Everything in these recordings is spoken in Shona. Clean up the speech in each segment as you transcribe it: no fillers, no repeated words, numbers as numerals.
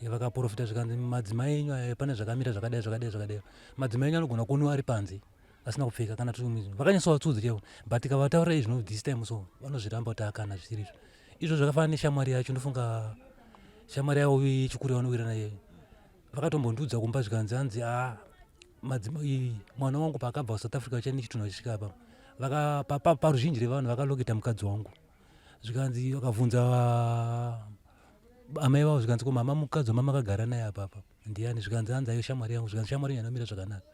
vakaprofita zvikanzi madzimai enyu pane zvakamira zvakadai. Madzimai enyu anogona kuonwa ari panze asina kupfeka kana vakanyatsovatsudza chaivo, but ikavataurira izvi this time so vanozviramba kuti akana zvisiri izvo. Zvakafanana neshamwari yacho, ndofunga shamwari yavo yechikuru yavanowira naye, vakatombondiudza kumba zvikanzi hanzi madzimai mwana wangu paakabva kuSouth Africa chani chitunhu achisvika apa paruzhinji revanhu vakaloketa mukadzi wangu, zvikanzi vakabvunza amai vavo zvikanzi mama mukadzi wamama akagara naye apapa ndiani, zvikanzi hanzi aiyo shamwari yangu, zvikanzi shamwari yangu yanomira zvakanaka.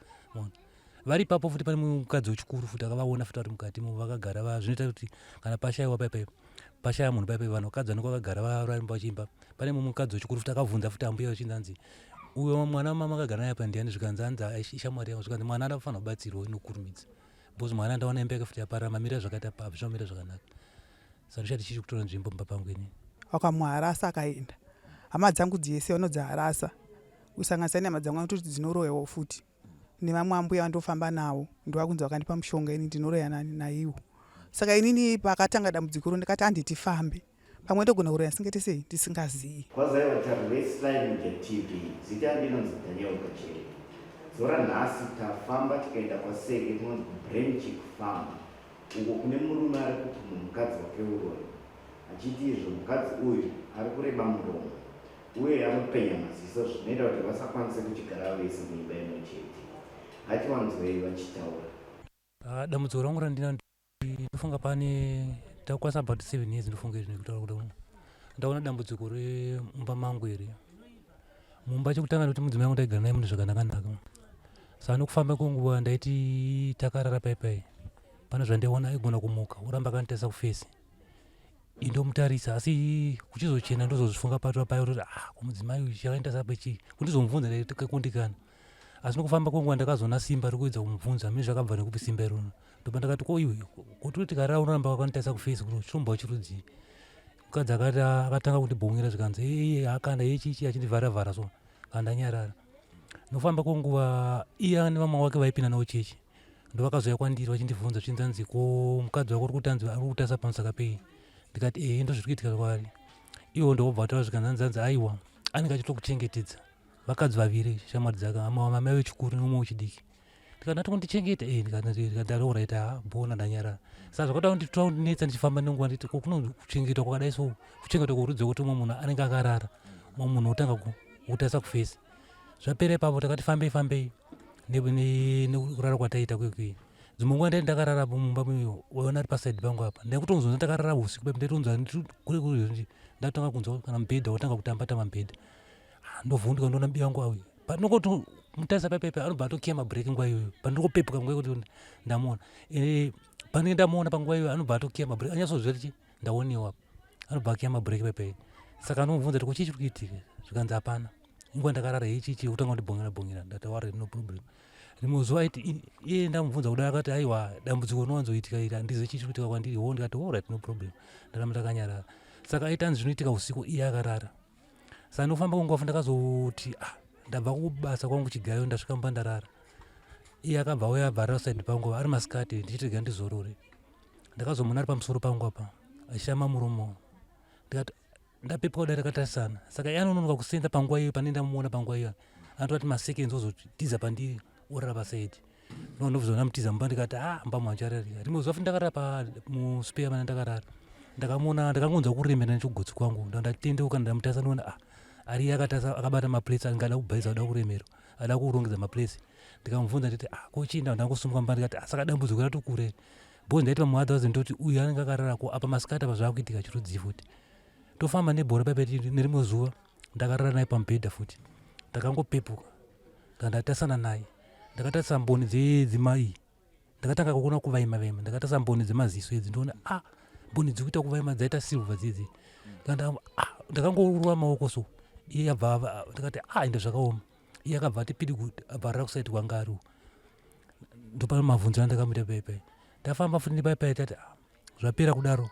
Vari ipapo futi pane mukadzi wechikuru futi akavaona futi vari mukati vakagara, zvinoita kuti kana pashayiwa pashaya munhu paipai vanhu vakadzi vanenge vakagara varamba vachimba, pane mumwe mukadzi wechikuru futi akabvunza futi ambuya vachinzi hanzi uyo mwana wamama akagara naye apa ndiani, zvikanzi hanzi ishamwari yangu, zvikanzi mwana anofanira kubatsirwa inokurumidza bcause mwana ndaona imba yake futi yapara mamira zvakati apa zvamira zvakanaka. Saka ndichati chichi kutora nzvimbo mumba pangu ini. Wakamuharasa akaenda. Hama dzangu dzese unodziharasa usanganisira nyama dzangu kuti dzinorohwewo futi nevamwe ambuya vandofamba nawo ndovakunzi vakandipa mushonga ini ndinorohwa naiwo. Saka inini pakatanga dambudziko ndikati handi tifambe pamwe ndogona kurohwa singetese tisingazivi. Kwazai vatari veSlide Media TV zita ndinonzi Daniel Kacheri. Zora nhasi tafamba tikaenda kwaSeke kunonzi Brain Chick Farm uko kune murume ari kupumha mukadzi wake urori. Achiti izvo mukadzi uyu ari kureba muromo uye anopenya maziso zvinoita kuti vasakwanise kuchigara vese muimba imwe chete. Ngativanzwei vachitaura. Dambudziko rangu randina ndofunga pane takukwanisa about 7 years ndofunga izvi nekutaura kuti ndaona dambudziko remumba mangu iri. Mumba chekutanga ndoti mudzimai wangu ndaigara naye munhu zvakanaka. Saka nokufamba kwenguva ndaiti takarara paipai pane zvandaiona aigona kumuka uramba akanditarisa kufesi indomutarisa, asi kuchizochena ndozozvifunga pato payo kuti kumudzimai uyu chakaendesa pechi kundizomubvunza ndakakundikana. Asi nokufamba kwenguva ndakazona simba rekuedza kumubvunza mimi zvakabva nekupi simba irono, ndopa ndakati ko iwe kuti tikarara unoramba wakanditarisa kufesi kuti chirombo chirudzii. Mukadzi akatanga kundibhonyera zvikanzi akanda yechichi achindivhara so kana ndanyarara. Nofamba kwenguva iye nevamwe vake vaipinda nawo chechi ndovakazouya kwandiri vachindibvunza zvichinzi ko mukadzi wako uri kutanzi ari kutarisa pamusaka pei. Ndikati ndozviri kuitika kwaari. Iwo ndobva vataura zvikanzi hanzi aiwa anenge achitokuchengetedza, vakadzi vaviri shamwari dzake, mamai wechikuru nomumwe wechidiki. Ndikati ndati kundichengeta ndikati alright bona ndanyarara. Saka zvakada kundinetsa ndichifamba nenguva nditi kuno kuchengetwa kwakadai so kuchengetwa kworudzi kuti umwe munhu anenge akarara umwe munhu otanga kutarisa kufesi. Zvapera ipapo takati fambei nekurara kwataita kwekwe. Dzimwe nguva ndai ndakarara mumba muyo waona ari pasaidi pangu apa ndaikutonzwa ndakarara usiku paipo ndaitonzwa kuri ndatanga kunzwa kana mubhedha watanga kutamba mubhedha. Ndovhunduka ndoona mbi wangu auya pandinongoti mutarisa paipai anobva atokiya mabhireki nguva iyoyo pandinongopepuka nguva yekuti ndamuona. Pandinenge ndamuona panguva iyoyo anobva atokiya mabhireki anyatsoziva kuti ndaonewa anobva akiya mabhireki paipai. Saka anomubvunza kuti chichi chiri kuitika, zvikanzi hapana inguva ndakarara ichichi kutanga kundibhonyera ndati alright no problem. Rimwe zuva iye ndamubvunza kudai akati aiwa dambudziko rinowanzoitika iri handizivi chichi kuitika kwandiri ndikati alright no problem ndaramba ndakanyarara. Saka aitanzi zvinoitika usiku iye akarara. Saka nofamba kwenguva ndakazoti ndabva kubasa kwangu kuchigayo ndasvika mumba ndarara. Iye akabva auya abva saidi pangu ari masikati ndichitega ndizorore. Ndakazomuna ari pamusoro pangu apa achishama muromo. Ndikati ndapepuka kudai takatarisana. Saka iye anononoka kusenza panguva iyo pane ndamuona panguva iyo anototi maseconds ozotiza pandiri orara pasaidi. Ndobvunza mutiza mumba ndikati mumba muchararika. Rimwe zuva futi ndakarara muspare mana ndakarara ndakamuona ndakangonzwa kuremera nechigotsi kwangu ndatendeuka ndamutarisa ndoona ari akatarisa akabata maplesi angada kubhaisa ada kuremera ada kurongedza maplesi. Ndikamubvunza nditi ko chinda ndangosumuka mumba ndikati saka dambudziko rati kure bcause ndaiti pamwe otherwise ndoti uyu anenge akararako apa masikati apa zvaakuitika chirudzii futi. Tofamba nebhora paipai nerimwe zuva ndakarara naye pamubhedha futi ndakangopepuka ndatarisana naye ndakatarisa mboni dzedzimai ndakatanga kuona kuvaima ndakatarisa mboni dzemaziso idzi ndoona mboni dzikuita kuvaima dzaita silva dzidzi. Ndakangorova maoko so iye abva ndikati ende zvakaoma. Iye akabva atipidi abvarira kusaiti kwanga ariwo. Ndopano mabvunzo andakamuita paipai ndafamba futi nepaipai tati zvapera kudaro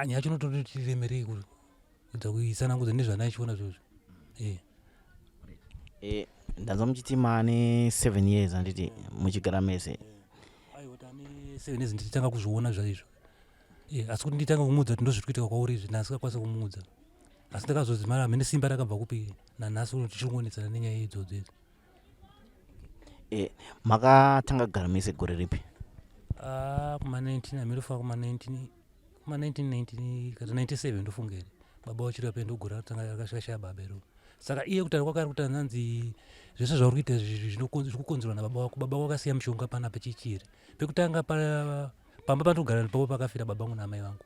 nyaya chinototi remerei kuedza kuisanangudza nezvandaichiona zvozvo. Ndanzwa muchiti maane 7 years handiti muchigara mese. Aiwa tane 7 years nditanga kuzviona zvaizvo. Asi kuti nditanga kumuudza kuti ndozviri kuitika kwauri izvi ndasingakwanisa kumuudza. asi ndakazozimara hamene simba rakabva kupi nanhasi uno tichirongonetsana nenyaya idzodzo idzi. Makatanga kugara mese gore ripi? Kuma-19 amirofa kuma-1990 kana 97 ndofunga here baba wachiri vape ndogora akashaya baba iro. Saka iye kutaura kwake ari kuti nanzi zvese zvauri kuita zvikukonzerwa nababa wako. Baba wako akasiya mushonga panapa chichiri pekutanga pamba pandogara ndipapo pakafira baba vangu naamai vangu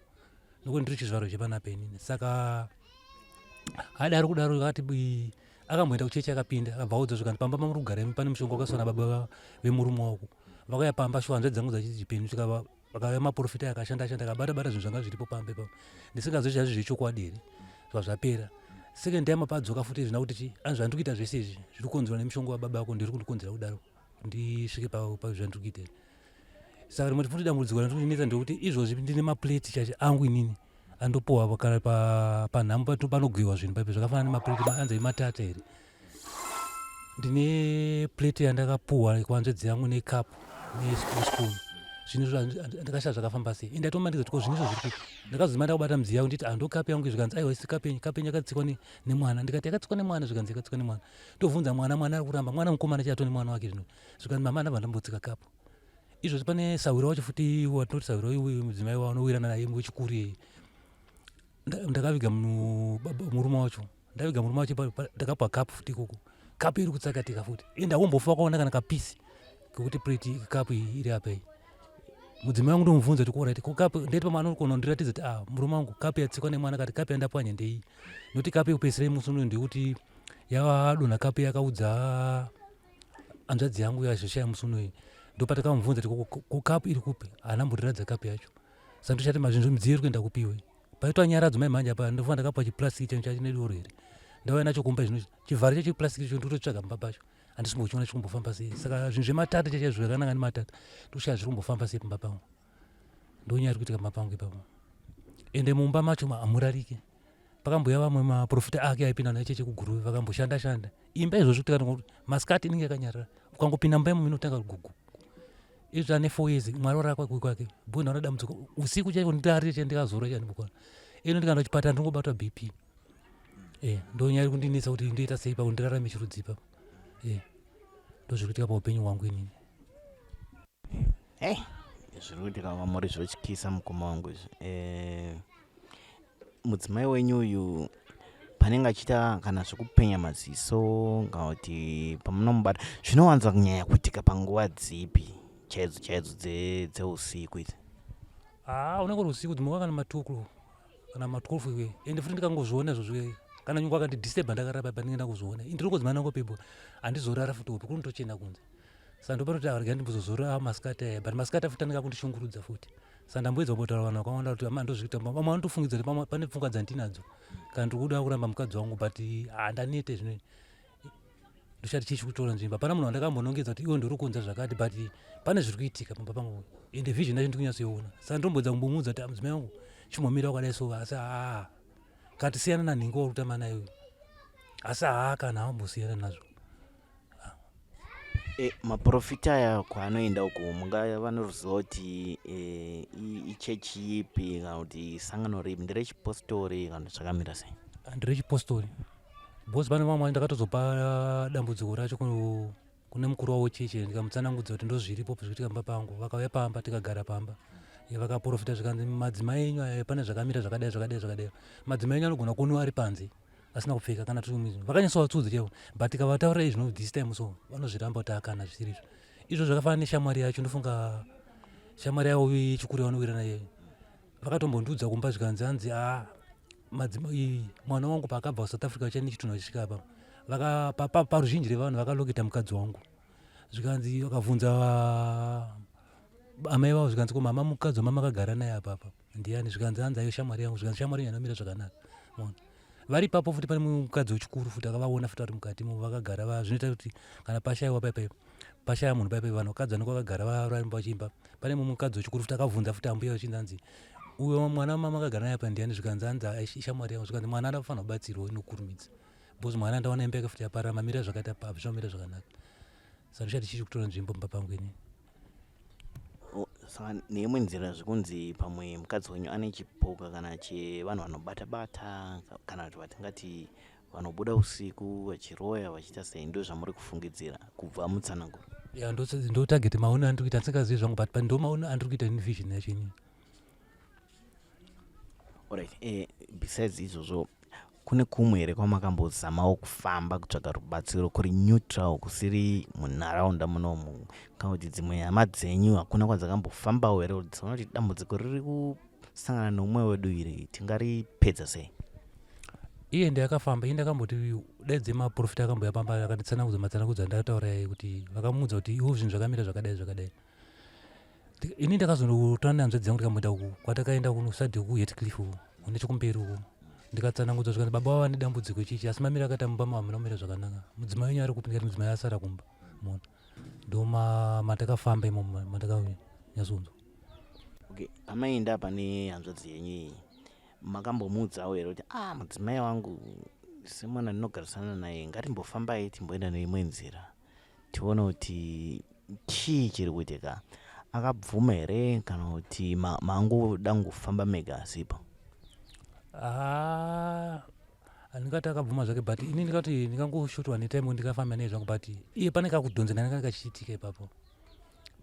nokuti ndiri chizvaro chepanapa inini. Saka adaro kudaro akati akamboenda kuchechi akapinda akabva audza zvikati pamba pamuri kugara pane mushonga wakasiwa nababa vemurume wako. Vakauya pamba shuwa hanzva dzangu dzachiti chipenyu vakauya maprofita akashanda akabata zvinhu zvanga zviripo pamba ipapo ndisingazoi zvazvo zvechokwadi here zvazvapera. Second time padzoka futi zvina kuti zvandiri kuita zvese izvi zviri kukonzerwa nemushonga wababa vako ndiri kundikonzera kudaro ndisvike pazvandiri kuita here. Saka rimwe futi dambudziko randiri kunetsa ndekuti izvozvi ndine mapleti chacho angu inini andopohwa kana panhamo panogwiwa zvinhu paipo zvakafanana nemapleti anzai matata here. Ndine pleti yandakapuhwa kuhanzvedzi yangu nekapu nespoon zvinhu ndakashaya zvakafamba sei indatomaniza kuti zvinhu izvo zviri kupi. Ndakazozima ndakubata mudziya yangu nditi ando kapu yangu zvikanzi aiwa isi kapenyu yakatsikwa nemwana. Ndikati yakatsikwa nemwana zvikanzi yakatsikwa nemwana tobvunza mwana ari kuramba mwana mukomana chato nemwana wake zvino zvikanzi mama ndabva ndambotsika kapu. Izvozvi pane sawira wacho futi watinoti sawira uyu mudzimai wanowirana naye wechikuru yeye ndakaviga murume wacho ndakapwa kapu futi ikoko kapu iri kutsakatika futi ndawombofa kwaona kana kapisi kekuti pleti kapu iri apa iyi. Mudzimai wangu ndomubvunza kuti koraiti kapu ndeti pamwana urikona ndiratidza kuti murume wangu kapu yatsikwa nemwana kati kapu yandapwanya ndei nokuti kapu yekupedzisira musuno ndekuti yavadonha kapu yakaudza hanzvadzi yangu yazvoshaya musuno iyi ndopatakambobvunza kuti kapu iri kupi haana mbotiradza kapu yacho. Saka ndochati mazvinhu midziyo iri kuenda kupiwe paitwa nyaradzwa maimhanje apa ndofa ndakapwa chiplastiki changu chachine doro here ndauya nacho kumba zvinhu chivharo chechiplastiki cho ndototsvaga mumba pacho handisi kumbochiona chiri kumbofamba sei. Saka zvinhu zvematata chachaizvo zvakananga nematata ndoshaya zviri kumbofamba sei pamba pangu ndonyari kuitika pamba pangu ipapo. Ende mumba macho hamurariki pakambouya vamwe maprofita ake aipinda naye cheche kuguruve vakamboshanda imba izvozvi kuti masikati inenge yakanyarara ukangopinda mumba imomo inotanga gugu izvi ane 4 years mwari warakwa kwake bho ndaona dambudziko usiku chaiko ndari chandikazora chandibukwana ino ndikaenda kuchipatara ndingobatwa BP ndonyari kundinetsa kuti ndoita sei pakuti ndirarame chirudzi papo ndozviri kuitika paupenyu hwangu inini. Zviri kuitika kwamuri zvotyisa mukoma wangu izvi. Mudzimai wenyu uyu panenge achiita kana zvekupenya maziso kana kuti pamunomubata zvinowanza kunyanya kuitika panguva dzipi chaidzo dzeusiku idzi? Unenge uri usiku dzimoka kana ma12 ende futi ndikangozviona izvozvo kana nyungu akandidisturba ndakarapa pandinenge ndakuzviona ndiri kungodzima nangopepo handizorara futi upi kuri ndochena kunze. Saka ndopatoti arga ndimbozozora masikati but masikati futi andinga kundishungurudza futi. Saka ndamboedza kutaura vanhu vakawanda kuti ndozvikuita vamwe vanotofungidza kuti pane pfungwa dzandinadzo kana ndiri kuda kuramba mukadzi wangu but handanete zvino ndochati chichi kutora nzvimbo. Hapana munhu wandakambonongedza kuti iwe ndiri kuunza zvakati but pane zviri kuitika pamba pangu ende vision yacho ndikunyatsoiona. Saka ndombodza kumbomuudza kuti mudzimai wangu chimbomira wakadai so asi kati siyana nanhingo wauri kutamba nayo asi kana hawambosiyana nazvo. Maprofita aya kwaanoenda uko mungava noruziva kuti ichechi ipi kana kuti sangano ripi nderechipostori kana kuti zvakamira sei? Nderechipostori bhosi pane vamwe ndakatozopa dambudziko racho kune mukuru wavo chechi ndikamutsanangudza kuti ndozviripo zvikuitika pamba pangu. Vakauya pamba tikagara pamba vakaprofita zvikanzi madzimai enyu pane zvakamira zvakadai madzimai enyu anogona kuonwa ari panze asina kupfeka kana tiri mumizi vakanyatsovatsudza chaivo but tikavataurira izvino this time so vanozviramba kuti akana zvisirizvo. Izvo zvakafanana neshamwari yacho ndofunga shamwari yavo yechikuru yavanowira naye vakatombondiudza kumba zvikanzi hanzi madzimai mwana wangu paakabva kuSouth Africa chane chitunha chisvika apa paruzhinji revanhu vakaloketa mukadzi wangu zvikanzi vakabvunza amai vavo zvikanzi mama mukadzi wamama akagara naye apapa ndiani zvikanzi hanzi aiyo shamwari yangu zvikanzi shamwari yangu yanomira zvakanaka vari ipapo futi pane mukadzi wechikuru futi akavaona futi vari mukati vakagara zvinoita kuti kana pashayiwa paipa pashaya munhu paipa vanhu vakadzi vanenge vakagara varamba vachimba pane mumwe mukadzi wechikuru futi akabvunza futi ambuya vachinzi hanzi uyo mwana wamama akagara naye apa ndiani zvikanzi hanzi ishamwari yangu zvikanzi mwana anofanira kubatsirwa inokurumidza bhozi mwana ndaona imba yake futi yapara mamira zvakaita pazvamira zvakanaka saka ndichati chichi kutora nzvimbo mumba pangu inini. saka neimwe nzira zvekunzi pamwe mukadzi wenyu ane chipoka kana chevanhu vanobata-bata kana kuti vatingati vanobuda usiku vachiroya vachiita sei, ndo zvamuri kufungidzira kubva mutsananguro? ya ndo target maono andiri kuita, ndisingazii zvangu but ndo maono andiri kuita ini vision yacho ini. Alright, besides izvozvo kune kumwe here kwamakambozamawo kufamba kutsvaga rubatsiro kuri neutral kusiri munharaunda munomu, kana kuti dzimwe hama dzenyu hakuna kwadzakambofambawo here kuti dziona kuti dambudziko riri kusangana neumwe wedu iri tingaripedza sei? Iye ndakafamba, iye ndakamboti daidze maprofita akamboya pamba akanditsanangudza matsanangudza ndakataura yai kuti vakamuudza kuti iwo zvinhu zvakamira zvakadai zvakadai. Ini ndakazondotana nehanzvadzi dzangu tikamboenda uku kwatakaenda kuno sadhi kuHeathcliff uku nechekumberi uku ndikatsanangudza zvikati baba wava nedambudziko ichichi asi mamira akati mumba hamuna kumira zvakanaka, mudzimai wenyu ari kupinda mudzimai asara kumba mona ndo matakafamba imomo matakanyasonzwa. Okay, amaenda pane hanzvadzi yenyu iyi makambomuudzawo here kuti mudzimai wangu semwana ndinogarisana naye ngatimbofambai timboenda neimwe nzira tione kuti chii chiri kuitika? Akabvuma here kana kuti mangoda kungofamba mega asipo? Ndingati akabvuma zvake but ini ndikati ndikangoshotorwa netime ndikafamba naye zvangu but iye pane kakudhonzera ndanga kachiitika ipapo,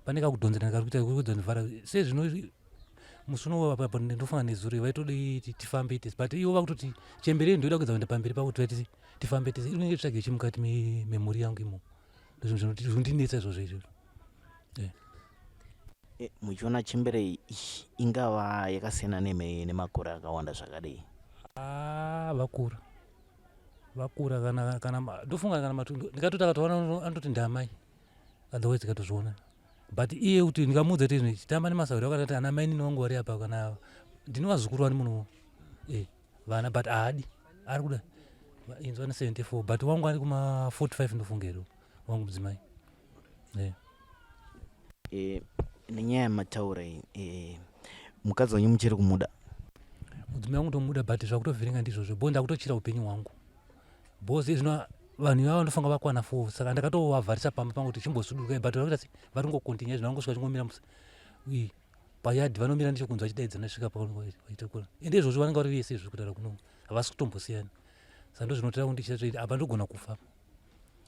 pane kakudhonzera ndikati kudzondivhara sezvino musuno apo ndinofunga nezuri vaitodi tifambe tisi but iwo vakutoti chemberi ndoida kuedza kuenda pamberi pavo kuti tifambe tisi inenge tsvage chimukati memhuri yangu imo zvondinetsa izvozvo izvozvo. Muchiona chembere ingava yakasiyana nemakore akawanda zvakadai? Vakura kana ndofunga kana ndikatoti akatoona anototi ndamai otherwise ikatozviona but iye kuti ndikamuudza kuti chitamba nemasauri akati ana mai nini wangu vari apa kana ndinovazukuru vani muno vana but haadi ari kuda inzwa ne 74 but wangu ari kuma 45 ndofungero wangu mudzimai. Nenyaya yamataura mukadzi wenyu muchiri kumuda? Mudzimai wangu tomuda but zvakutovhiringa ndizvozvo bo ndakutochira upenyu hwangu bosi zvino vanhu ivavo ndofunga vakwana 4 saka ndakatovavharisa pamba pangu kuti chimbosudurukai but vakuita vari kungokontinya zvinangosvika chingomira payadhi vanomira ndichokunzwa achidaidzana svika paitakura ende izvozvo vanenge vari vese izvo kutaura kuno havasi kutombosiyana saka ndo zvinotira kundichiti apa ndogona kufa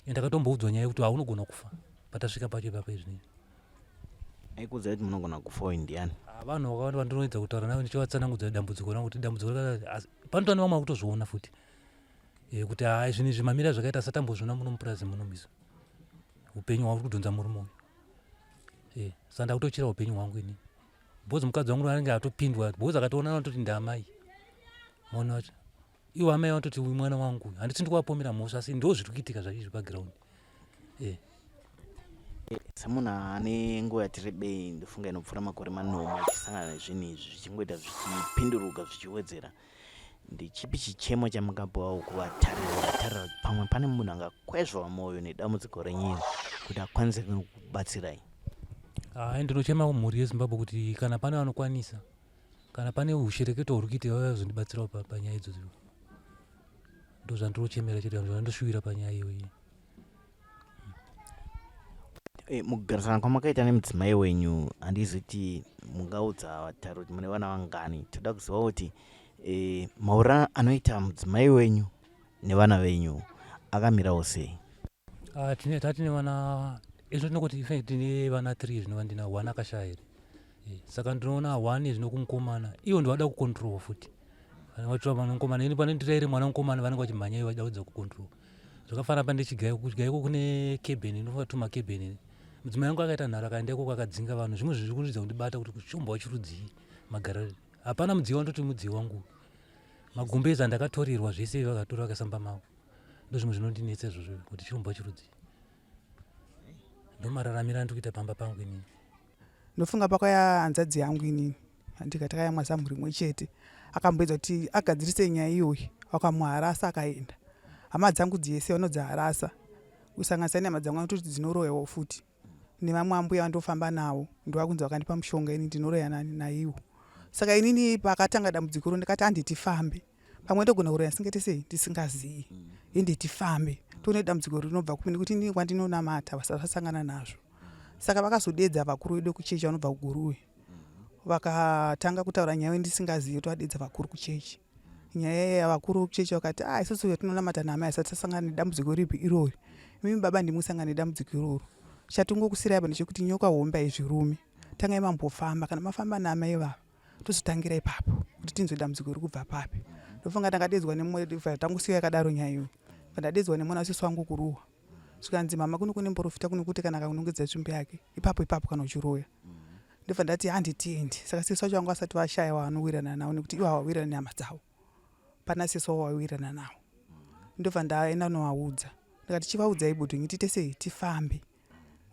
ende ndakatomboudzwa nyaya yekuti haunogona kufa patasvika pacho ipapo izvini. Aikudza kuti munogona kufa indiani? Vanhu vakawanda vandinoedza kutaura navo ndichivatsanangudza dambudziko rangu kuti dambudziko panotova nevamwe vakutozviona futi kuti hai zvinhu izvi mamira zvakaita satambozviona muno mupurazi muno miso upenyu hwari kudhonza muri moyo saka ndakutochira upenyu hwangu ini bhozi mukadzi wangu anenge atopindwa bhozi akatoona anototi ndamai maona wacho iwo amai vanototi uyu mwana wangu handiti ndikuwapomera mhosva asi ndo zviri kuitika zvaizvi pagiraundi. Semunhu ane nguva yati rebei ndofunga inopfuura makore manomwe achisangana nezvinhu izvi zvichingoita zvichipinduruka zvichiwedzera, ndechipi chichemo chamakapawo kuvatarira pamwe pane munhu angakwezva mwoyo nedambudziko renyini kuti akwanise kubatsirai? Ndinochema mhuri yeZimbabwe kuti kana pane vanokwanisa, kana pane ushereketo huri kuita vazondibatsirawo panyaya idzodzo, ndo zvandinochemera chete zvandinoshuvira panyaya iyoyi. Mukugarisana kwamakaita nemudzimai wenyu handizi kuti mungaudza vatari kuti mune vana vangani. Toda kuziva kuti maura anoita mudzimai wenyu nevana venyu akamirawo sei? Tine vana izvo tinokuti tine vana 3 zvinova ndina 1 akashaya here, saka ndinoona 1 zvino kumukomana ivo ndovada kucontrol futi vatora mwana mukomana ini pane ndiraire mwana mukomana vanenge vachimhanya ivo vachida kucontrol zvakafanira pandechigaiko kune kebheni inofatuma kebheni. Mudzimai wangu akaita nharo akaenda ikoko akadzinga vanhu, zvimwe zviri kuridza kundibata kuti kuchomba wachirudzii magarari hapana mudziyo wandoti mudziyo wangu magumbezi andakatorirwa zvese vakatora vakasamba mavo, ndo zvimwe zvinondinetsa izvozvo kuti chirombo wachirudzii ndo mararamiro andikuita pamba pangu inini. Ndofunga pakaya hanzadzi yangu inini handikati kaya mwazamhuri mwe chete akamboedza kuti agadzirise nyaya iyoyi akamuharasa akaenda. Hama dzangu dzese vanodziharasa kusanganisa nehama dzangu anototi dzinorohwewo futi nevamwe ambuya vandofamba navo ndovakunzi vakandipa mushonga ini ndinorohwa naiwo. Saka inini pakatanga dambudziko ro ndikati handitifambe pamwe ndogona kurohwa singetese tisingazii ende tifambe tione dambudziko rinobva kupini kuti ini kwandinonamata vasasangana nazvo. saka vakazodedza vakuru vedu kuchechi vanobva kuguruwe vakatanga kutaura nyaya ndisingazivi kuti vadedza vakuru kuchechi. Nyaya yavakuru kuchechi vakati isusu tinonamata nehama yasati tasangana nedambudziko ripi irori, mimi baba ndimusangana nedambudziko iroro, chatingokusirai apa ndechekuti nyoka hombe haizvirume, tangai mambofamba, kana mafamba nehama ivava tozotangira ipapo kuti tinzwe dambudziko riri kubva papi. Ndofunga takadedzwa nemwe tangusiwa yakadaro nyaya iyo, ndadedzwa nemwana wesisi wangu kuruwa, zvikanzi mama kuno kune muprofita kuno kuti kana akanongedza tsvimbo yake ipapo kana uchiroya. Ndobva ndati handitiendi. Saka sisi wacho vangu vasati vashayiwa vanowirana navo nekuti ivo hawawirana nehama dzavo, pana sisi wawawirana navo. Ndobva ndaenda novaudza ndikati chivaudzai budhungi tiite sei tifambe,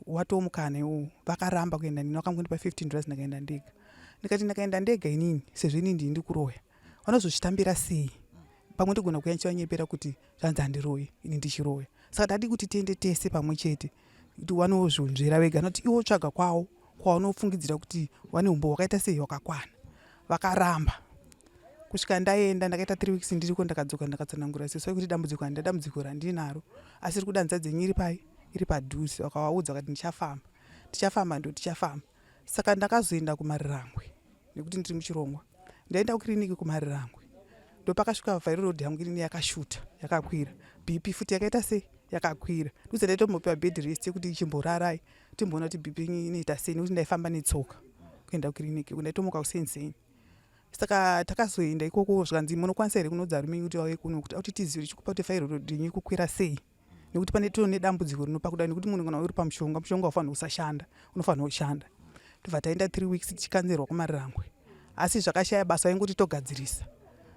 watomukana iwowo. Vakaramba kuenda nini, vakangondipa $15 ndikaenda ndega. Ndikati ndikaenda ndega inini sezvo inini ndiri kuroya vanozozvitambira sei, pamwe ndigona kuuya ndichivanyepera kuti zvanzi handiroyi ini ndichiroya. Saka ndadi kuti tiende tese pamwe chete kuti vanozvonzvera vega, noti iwo tsvaga kwawo kwaunofungidzira kuti vane umbo hwakaita sei hwakakwana. Vakaramba kusvika ndaenda ndakaita 3 weeks ndiriko, ndakadzoka ndakatsanangura sisi kuti dambudziko handina dambudziko randinaro, asi iri kuda hanzvadzi yenyu iri pai, iri padhuze. Vakavaudza vakati tichafamba ndo tichafamba. Saka ndakazoenda kuMarirangwe nekuti ndiri muchirongwa, ndaenda kukiriniki kuMarirangwe. Ndopakasvika vhairo rodhi yangu irini yakashuta yakakwira, BP futi yakaita sei yakakwira. Ndudze ndaitombopiwa bed rest yekuti chimborarai timboona kuti BP inoita sei, nekuti ndaifamba netsoka kuenda kukiriniki, ndaitomuka kusenzeni. Saka takazoenda ikoko zvikanzi munokwanisa here kunodza rume kuti vauye kuno kuti auti tizive tichikupa kuti vhairo rodhi yenyu kukwira sei, nekuti pane tone dambudziko rinopa kudai, nekuti munhu kana uri pamushonga unofanira kusashanda, unofanira kushanda. Ndobva taenda 3 weeks tichikanzerwa kuMarirangwe, asi zvakashaya basa vaingoti togadzirisa.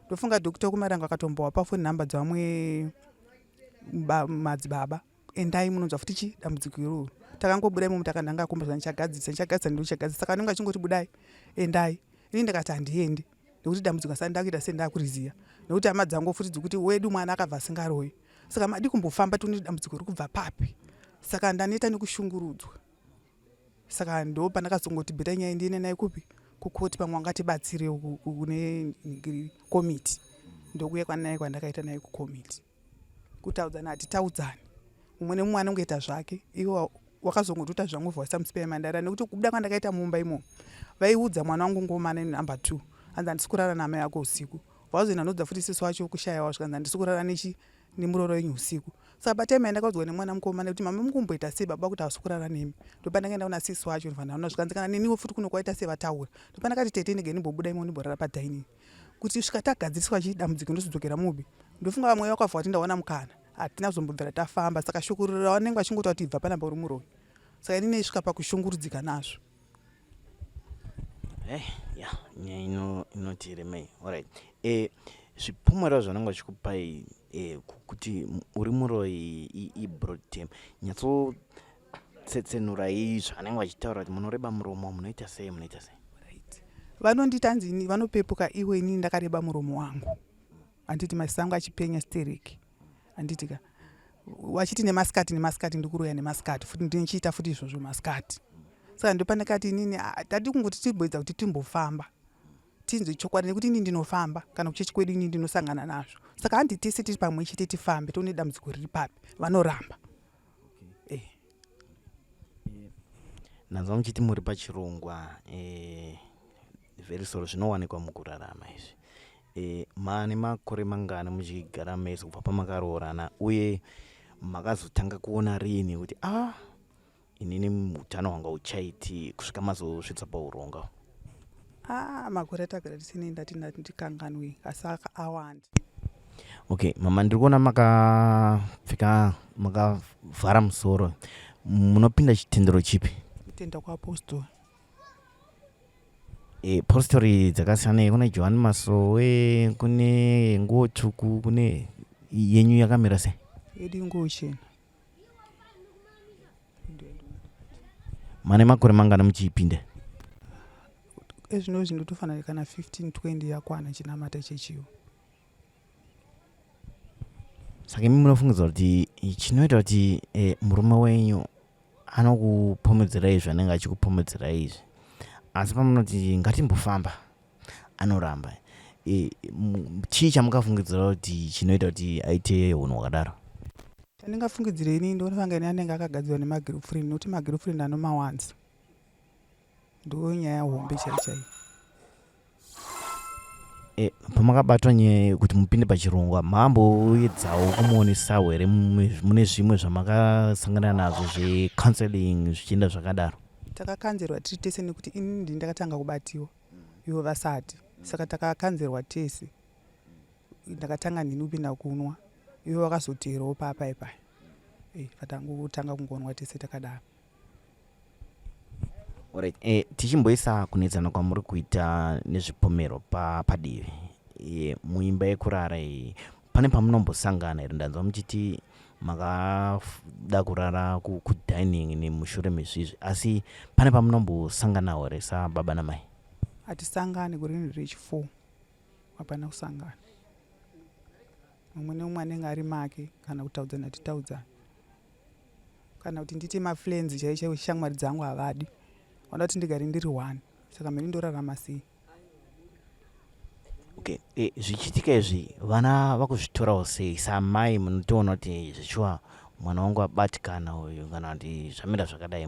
Ndofunga dhokita wekuMarirangwe akatombowa pafoni nhamba dzavamwe madzibaba, endai munonzwa futi dambudziko iroro. Takangobuda imomo takandanga akomboza ndichagadzirisa ndochagadzirisa. Saka anenge achingoti budai endai, ini ndikati handiendi nekuti dambudziko asati ndakuita sendakuriziya, nekuti hama dzangu futi dzikuti wedu mwana akabva asingaroyi. Saka madi kumbofamba tione dambudziko riri kubva papi. Saka ndaneta nekushungurudzwa. Saka ndo pandakazongoti bheta nyaya ndiene naye kupi kukoti pamwe angatibatsire kune komiti. Ndokuya kwanaye kwandakaita naye kukomiti kutaudzana hatitaudzani, mumwe nemumwe anongoita zvake. Iwo wakazongotuta zvangu voisa musipeya mandara, nekuti kubuda kwandakaita mumba imo vaiudza mwana wangu ngomana namba 2 hanzi handisi kurara nehama yako usiku. Vazoenda nodza futi sisi wacho kushayiwa zvikanzi handisi kurara nemuroro wenyu usiku. Saka patime yandakaudzwa nemwana mukomana kuti mama mukumboita sei baba kuti havasi kurara nemi, ndopandakaenda kuna sisi wacho ndofana zvikanzi kana neniwo futi kuno kwaita sei vataura. Ndopandakati tete ndege ndimbobuda imo ndimborara padhaini kuti svika tagadziriswa chidambudziko ndozodzokera mubi. Ndofunga vamwe wakabva kuti ndaona mukana hatina zombobvira tafamba. Saka shukurira vanenge vachingoti kuti ibva panapa uri muroyi. Saka inini isvika pakushungurudzika nazvo. Nyaya inotiremei. Alright. Zvipumura zvanenge vachikupai kuti uri muroyi i-broad term, nyatsotsetsenurai zvanenge vachitaura kuti munoreba muromo munoita sei. Vanonditi hanzi vanopepuka iwe inini ndakareba muromo wangu, handiti mazisangu achipenya stereki, handitika wachiti nemasikati ndikuroya nemasikati futi ndinichiita futi izvozvo masikati. Saka ndopandakati inini tadi kungoti tiboedza kuti timbofamba tinzwe chokwadi, nekuti ini ndinofamba kana kuchechi kwedu ini ndinosangana nazvo. Saka handi tese tiri pamwe chete tifambe tione dambudziko riri papi, vanoramba. Nanzwa muchiti muri pachirongwa, very sorry, zvinowanikwa mukurarama izvi. Mane makore mangani muchigara mese kubva pamakaroorana, uye makazotanga kuona rini kuti inini utano hwanga uchaiti kusvika mazosvitsa pauronga? Makore atagara tisine ndatikanganwi asi awanda. Okay, mama ndiri kuona makavhara musoro. Munopinda chitendero chipi? Kutenda kwaApostori. Postori dzakasiyana, kune Johani Masowe, kune nguo tsvuku, kune yenyu yakamira sei? Yedu nguo chena. Mane makore mangana muchipinda? Ezvino zvindotofanira kana 15-20 yakwana chinamata chechiwo. Saka imi munofungidzwa kuti chinoita kuti murume wenyu anokupomedzerai zvanenge achikupomedzerai izvi, asi pamunoti ngatimbofamba anoramba, chii chamukafungidzira kuti chinoita kuti aite unhu hwakadaro? Chandingafungidzira ini ndinofanga ini anenge akagadzirwa nemagirlfriend nokuti magirlfriend anomawanza ndo nyaya hombe chaichai. Pamakabatwa nyaya kuti mupinde pachirongwa mamboedzawo kumuonesawo here mune zvimwe zvamakasangana nazvo zvecounseling zvichienda zvakadaro? Takakanzerwa tiri tese nekuti ini ndini ndakatanga kubatiwa ivo vasati, saka takakanzerwa tese. Ndakatanga ndini kupinda kunwa ivo vakazoteerawo papaipai patangotanga kungonwa tese takadaro. Alright, tichimboisa kunetsana kwamuri kuita nezvipomero padivi muimba yekurara iyi, pane pamunombosangana here? Ndanzwa muchiti makada kurara kudining nemushure mezvizvi, asi pane pamunombosanganawo here sababa namai? Hatisangane gore rechi4 hapana kusangana. Mumwe neumwe anenge ari make kana kutaudzana titaudzana, kana kuti nditi mafriends chaichaiwo shamwari dzangu havadi, vanoda kuti ndigare ndiri 1, saka mene ndorarama sei. Okay, zvichiitika izvi vana vakuzvitorawo sei? Samai munotoona kuti zvichiwa mwana wangu abatikana uyu kana kuti zvamira zvakadai,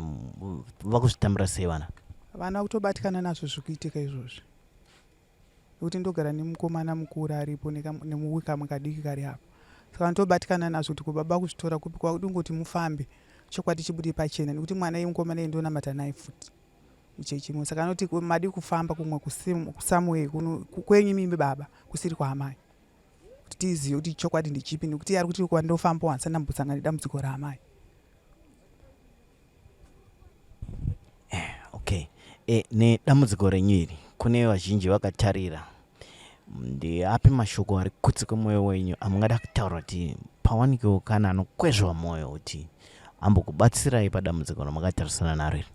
vakuzvitambira sei vana? Vana kutobatikana nazvo zvikuitika izvozvi, nokuti ndogara nemukomana mukuru aripo nemukamwe kadiki kari apo, saka vanotobatikana nazvo kuti kubaba kuzvitora kupi kwakudingoti mufambe chokwadi chibude pachena, nekuti mwana yemukomana iyi ndonamata naye futi icho chimwe. Saka anoti madi kufamba kumwe kusamwe kwenyu mimi baba kusiri kwaamai, kuti tizive kuti chokwadi ndichipi, nekuti ari kuti kwandofamba wanza ndambosangana nedambudziko raamai. Okay, nedambudziko renyu iri kune vazhinji vakatarira, ndeapi mashoko ari kutsi kwemwoyo wenyu amungada kutaura kuti pawanikewo kana anokwezva mwoyo kuti ambokubatsirai padambudziko ramakatarisana naro iri?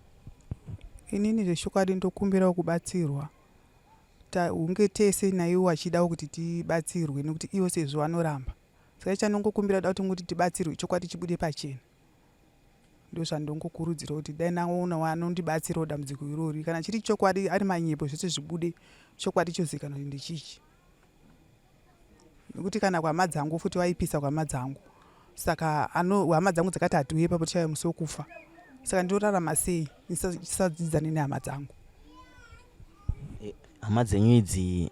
Inini zvechokwadi ndokumbirawo kubatsirwa, hunge tese naiwo wachidawo kuti tibatsirwe, nekuti iwo sezvo vanoramba, saka chanongokumbira da kuti tibatsirwe chokwadi chibude pachena. Ndo zvandongokurudzira kuti dai naona wanondibatsirawo dambudziko irori, kana chiri chokwadi ari manyepo zvese zvibude chokwadi chozikanwa kuti ndichichi, nekuti kana kwama dzangu futi waipisa kwama dzangu, saka hama dzangu dzakati hatuye papo tichave musi wokufa, saka ndorarama sei ndisadzidzane nehama dzangu? Hama dzenyu idzi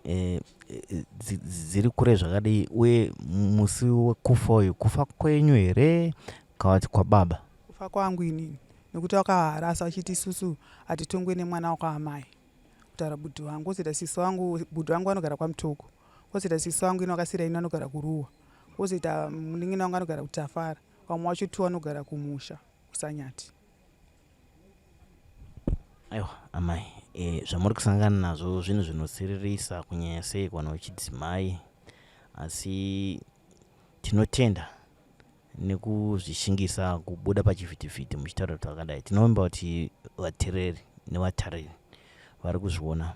dziri kure zvakadai, uye musi wekufa uyu kufa kwenyu here kana kuti kwababa? Kufa kwangu inini, nekuti wakaharasa wachiti isusu hatitongwe nemwana wakaamai, kutaura budhi wangu, wozita sisi wangu, budhi wangu anogara kwaMutoko, wozita sisi wangu ino wakasira ino anogara kuruwa, wozita munin'ina wangu anogara kuTafara, vamwe wacho tu anogara kumusha kuSanyati. Aiwa amai, zvamuri kusangana nazvo zvinhu zvinosiririsa kunyanya sei kuwana wechidzimai, asi tinotenda nekuzvishingisa kubuda pachivhitivhiti muchitaura kuti wakadai. Tinoomba kuti vateereri nevatariri vari kuzviona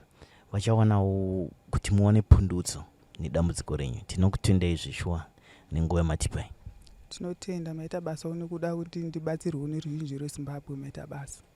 vachaonawo kuti muone pundutso nedambudziko renyu. Tinokutendai zvishuwa nenguva yamatipai. Tinotenda maita basa nekuda kuti ndibatsirwe neruzhinji rweZimbabwe maita basa.